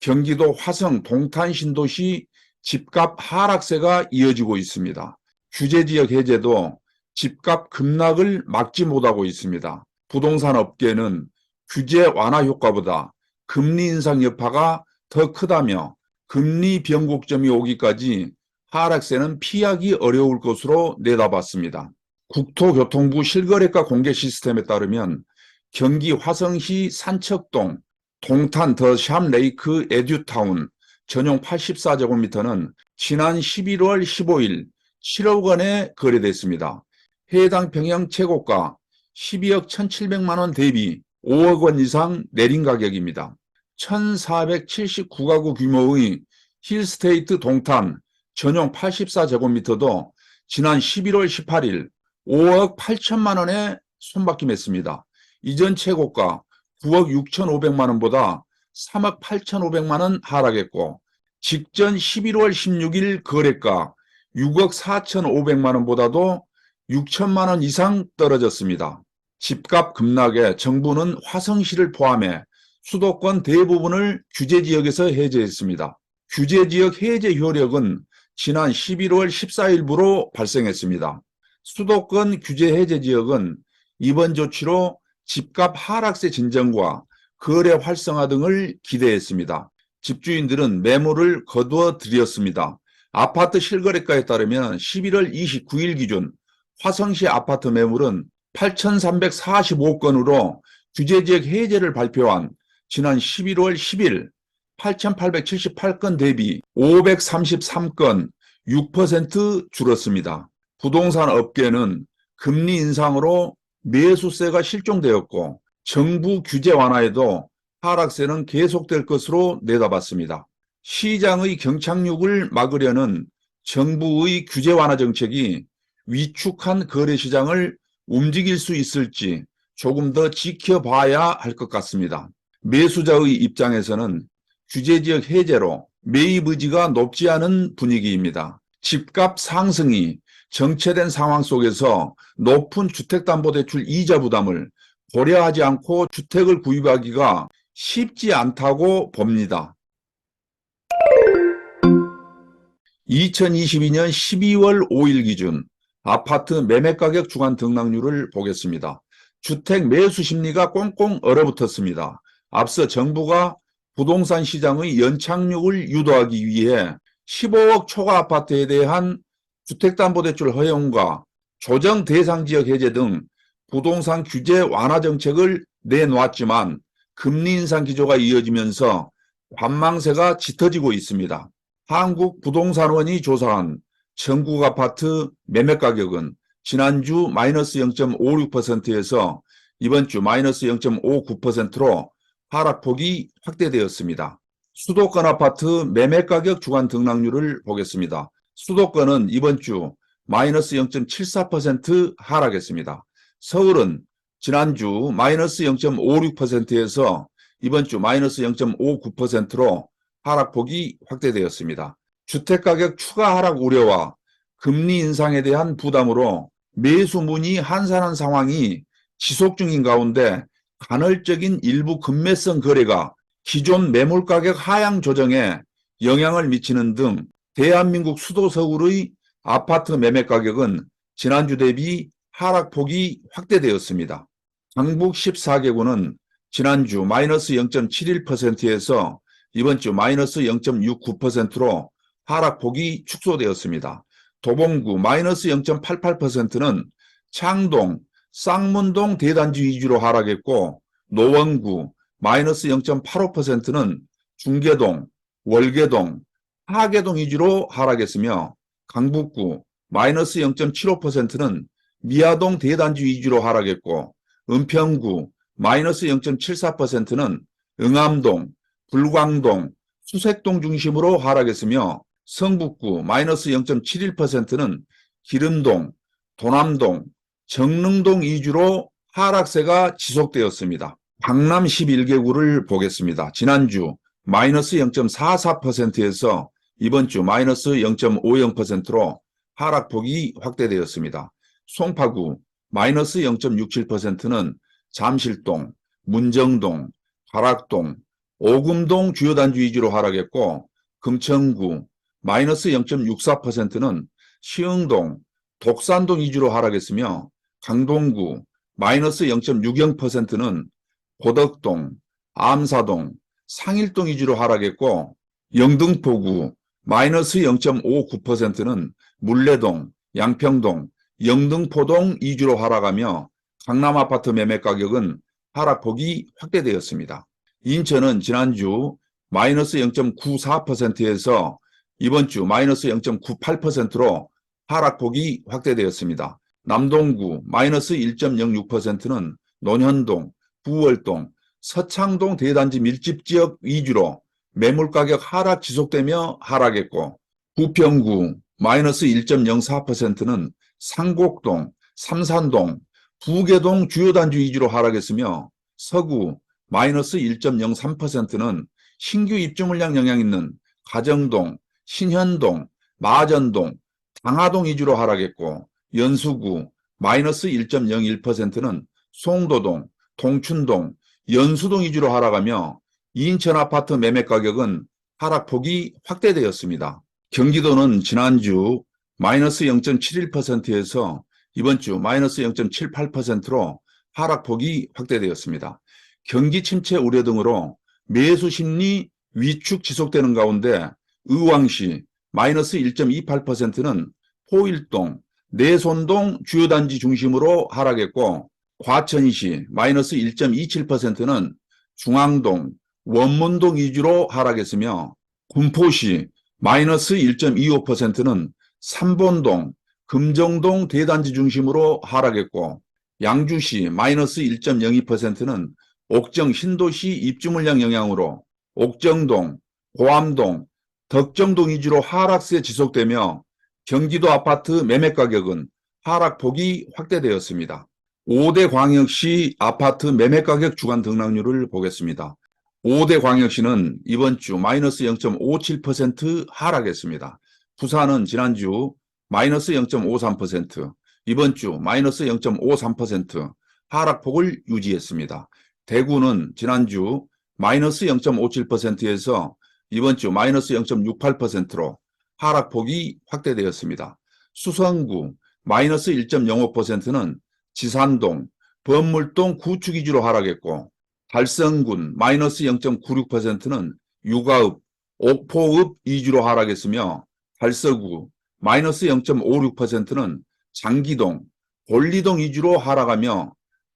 경기도 화성 동탄 신도시 집값 하락세가 이어지고 있습니다. 규제지역 해제도 집값 급락을 막지 못하고 있습니다. 부동산 업계는 규제 완화 효과보다 금리 인상 여파가 더 크다며 금리 변곡점이 오기까지 하락세는 피하기 어려울 것으로 내다봤습니다. 국토교통부 실거래가 공개 시스템에 따르면 경기 화성시 산척동 동탄 더 샴레이크 에듀타운 전용 84제곱미터는 지난 11월 15일 7억 원에 거래됐습니다. 해당 평형 최고가 12억 1,700만 원 대비 5억 원 이상 내린 가격입니다. 1,479가구 규모의 힐스테이트 동탄 전용 84제곱미터도 지난 11월 18일 5억 8천만 원에 손바뀜했습니다. 이전 최고가 9억 6,500만 원보다 3억 8,500만 원 하락했고 직전 11월 16일 거래가 6억 4,500만 원보다도 6천만 원 이상 떨어졌습니다. 집값 급락에 정부는 화성시를 포함해 수도권 대부분을 규제지역에서 해제했습니다. 규제지역 해제 효력은 지난 11월 14일부로 발생했습니다. 수도권 규제 해제 지역은 이번 조치로 집값 하락세 진정과 거래 활성화 등을 기대했습니다. 집주인들은 매물을 거두어 들였습니다. 아파트 실거래가에 따르면 11월 29일 기준 화성시 아파트 매물은 8,345건으로 규제지역 해제를 발표한 지난 11월 10일 8,878건 대비 533건 6% 줄었습니다. 부동산 업계는 금리 인상으로 매수세가 실종되었고 정부 규제 완화에도 하락세는 계속될 것으로 내다봤습니다. 시장의 경착륙을 막으려는 정부의 규제 완화 정책이 위축한 거래시장을 움직일 수 있을지 조금 더 지켜봐야 할 것 같습니다. 매수자의 입장에서는 규제지역 해제로 매입 의지가 높지 않은 분위기입니다. 집값 상승이 정체된 상황 속에서 높은 주택담보대출 이자 부담을 고려하지 않고 주택을 구입하기가 쉽지 않다고 봅니다. 2022년 12월 5일 기준 아파트 매매가격 주간 등락률을 보겠습니다. 주택 매수 심리가 꽁꽁 얼어붙었습니다. 앞서 정부가 부동산 시장의 연착륙을 유도하기 위해 15억 초과 아파트에 대한 주택담보대출 허용과 조정 대상 지역 해제 등 부동산 규제 완화 정책을 내놓았지만 금리 인상 기조가 이어지면서 관망세가 짙어지고 있습니다. 한국부동산원이 조사한 전국 아파트 매매가격은 지난주 마이너스 0.56%에서 이번 주 마이너스 0.59%로 하락폭이 확대되었습니다. 수도권 아파트 매매가격 주간 등락률을 보겠습니다. 수도권은 이번 주 마이너스 0.74% 하락했습니다. 서울은 지난주 마이너스 0.56%에서 이번 주 마이너스 0.59%로 하락폭이 확대되었습니다. 주택가격 추가 하락 우려와 금리 인상에 대한 부담으로 매수문이 한산한 상황이 지속 중인 가운데 간헐적인 일부 급매성 거래가 기존 매물가격 하향 조정에 영향을 미치는 등 대한민국 수도 서울의 아파트 매매가격은 지난주 대비 하락폭이 확대되었습니다. 강북 14개구는 지난주 마이너스 0.71%에서 이번 주 마이너스 0.69%로 하락폭이 축소되었습니다. 도봉구 마이너스 0.88%는 창동, 쌍문동 대단지 위주로 하락했고 노원구 마이너스 0.85%는 중계동, 월계동, 하계동 위주로 하락했으며 강북구 마이너스 0.75%는 미아동 대단지 위주로 하락했고 은평구 마이너스 0.74%는 응암동, 불광동, 수색동 중심으로 하락했으며 성북구 마이너스 0.71%는 기름동, 도남동, 정릉동 위주로 하락세가 지속되었습니다. 강남 11개구를 보겠습니다. 지난주 마이너스 0.44%에서 이번 주 마이너스 0.50%로 하락폭이 확대되었습니다. 송파구 마이너스 0.67%는 잠실동, 문정동, 가락동, 오금동 주요 단지 위주로 하락했고 금천구 마이너스 0.64%는 시흥동, 독산동 위주로 하락했으며 강동구 마이너스 0.60%는 고덕동, 암사동, 상일동 위주로 하락했고 영등포구 마이너스 0.59%는 물레동, 양평동, 영등포동 위주로 하락하며 강남 아파트 매매 가격은 하락폭이 확대되었습니다. 인천은 지난주 마이너스 0.94%에서 이번 주 마이너스 0.98%로 하락폭이 확대되었습니다. 남동구 마이너스 1.06%는 논현동, 부월동, 서창동 대단지 밀집지역 위주로 매물가격 하락 지속되며 하락했고 부평구 마이너스 1.04%는 상곡동, 삼산동, 부계동 주요 단지 위주로 하락했으며 서구 마이너스 1.03%는 신규 입주 물량 영향 있는 가정동, 신현동, 마전동, 당하동 위주로 하락했고 연수구 마이너스 1.01%는 송도동, 동춘동, 연수동 위주로 하락하며 인천 아파트 매매 가격은 하락폭이 확대되었습니다. 경기도는 지난주 마이너스 0.71%에서 이번 주 마이너스 0.78%로 하락폭이 확대되었습니다. 경기 침체 우려 등으로 매수 심리 위축 지속되는 가운데 의왕시 마이너스 1.28%는 호일동, 내손동 주요 단지 중심으로 하락했고 과천시 마이너스 1.27%는 중앙동, 원문동 위주로 하락했으며 군포시 마이너스 1.25%는 삼본동, 금정동 대단지 중심으로 하락했고 양주시 마이너스 1.02%는 옥정 신도시 입주 물량 영향으로 옥정동, 고암동, 덕정동 위주로 하락세 지속되며 경기도 아파트 매매 가격은 하락폭이 확대되었습니다. 5대 광역시 아파트 매매 가격 주간 등락률을 보겠습니다. 5대 광역시는 이번 주 마이너스 0.57% 하락했습니다. 부산은 지난주 마이너스 0.53%, 이번 주 마이너스 0.53% 하락폭을 유지했습니다. 대구는 지난주 마이너스 0.57%에서 이번 주 마이너스 0.68%로 하락폭이 확대되었습니다. 수성구 마이너스 1.05%는 지산동, 범물동 구축 위주로 하락했고 달성군 마이너스 0.96%는 육아읍, 옥포읍 위주로 하락했으며 달서구 마이너스 0.56%는 장기동, 권리동 위주로 하락하며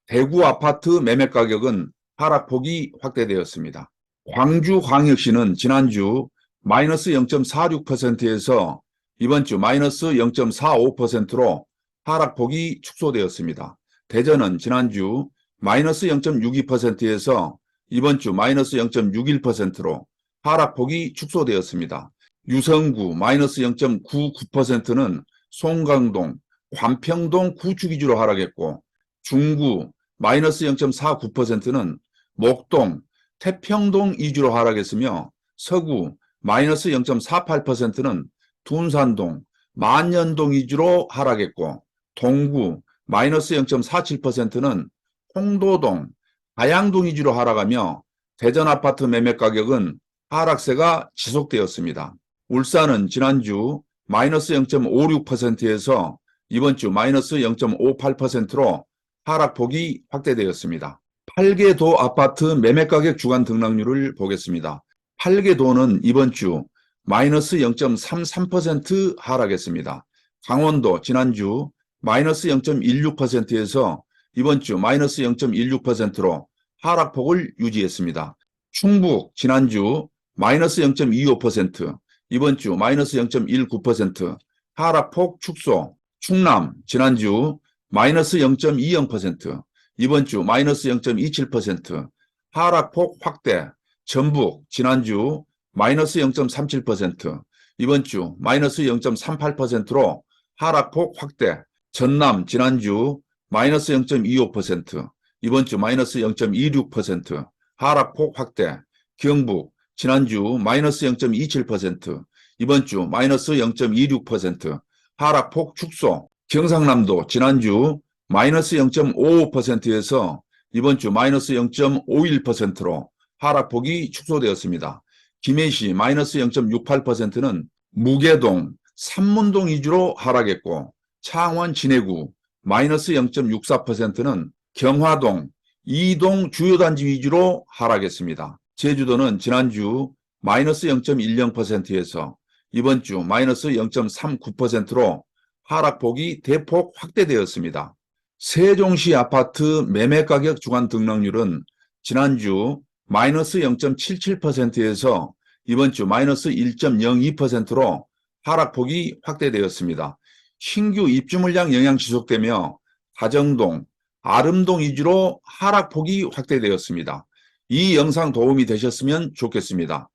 대구 아파트 매매 가격은 하락폭이 확대되었습니다. 광주광역시는 지난주 마이너스 0.46%에서 이번 주 마이너스 0.45%로 하락폭이 축소되었습니다. 대전은 지난주 마이너스 0.62%에서 이번 주 마이너스 0.61%로 하락폭이 축소되었습니다. 유성구 마이너스 0.99%는 송강동, 관평동 구축 위주로 하락했고 중구 마이너스 0.49%는 목동, 태평동 위주로 하락했으며 서구 마이너스 0.48%는 둔산동, 만년동 위주로 하락했고 동구 마이너스 0.47%는 홍도동, 가양동 위주로 하락하며 대전 아파트 매매 가격은 하락세가 지속되었습니다. 울산은 지난주 마이너스 0.56%에서 이번 주 마이너스 0.58%로 하락폭이 확대되었습니다. 8개도 아파트 매매가격 주간 등락률을 보겠습니다. 8개도는 이번 주 마이너스 0.33% 하락했습니다. 강원도 지난주 마이너스 0.16%에서 이번 주 마이너스 0.16%로 하락폭을 유지했습니다. 충북 지난주 마이너스 0.25%, 이번 주 마이너스 0.19% 하락폭 축소. 충남 지난주 마이너스 0.20%, 이번 주 마이너스 0.27% 하락폭 확대. 전북 지난주 마이너스 0.37%, 이번 주 마이너스 0.38%로 하락폭 확대. 전남 지난주 마이너스 0.25%, 이번 주 마이너스 0.26% 하락폭 확대. 경북 지난주 마이너스 0.27%, 이번 주 마이너스 0.26% 하락폭 축소. 경상남도 지난주 마이너스 0.55%에서 이번 주 마이너스 0.51%로 하락폭이 축소되었습니다. 김해시 마이너스 0.68%는 무계동, 삼문동 위주로 하락했고 창원 진해구 마이너스 0.64%는 경화동, 이동 주요 단지 위주로 하락했습니다. 제주도는 지난주 마이너스 0.10%에서 이번 주 마이너스 0.39%로 하락폭이 대폭 확대되었습니다. 세종시 아파트 매매가격 주간 등락률은 지난주 마이너스 0.77%에서 이번 주 마이너스 1.02%로 하락폭이 확대되었습니다. 신규 입주 물량 영향 지속되며 다정동, 아름동 위주로 하락폭이 확대되었습니다. 이 영상 도움이 되셨으면 좋겠습니다.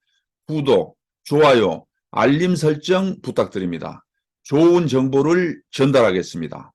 구독, 좋아요, 알림 설정 부탁드립니다. 좋은 정보를 전달하겠습니다.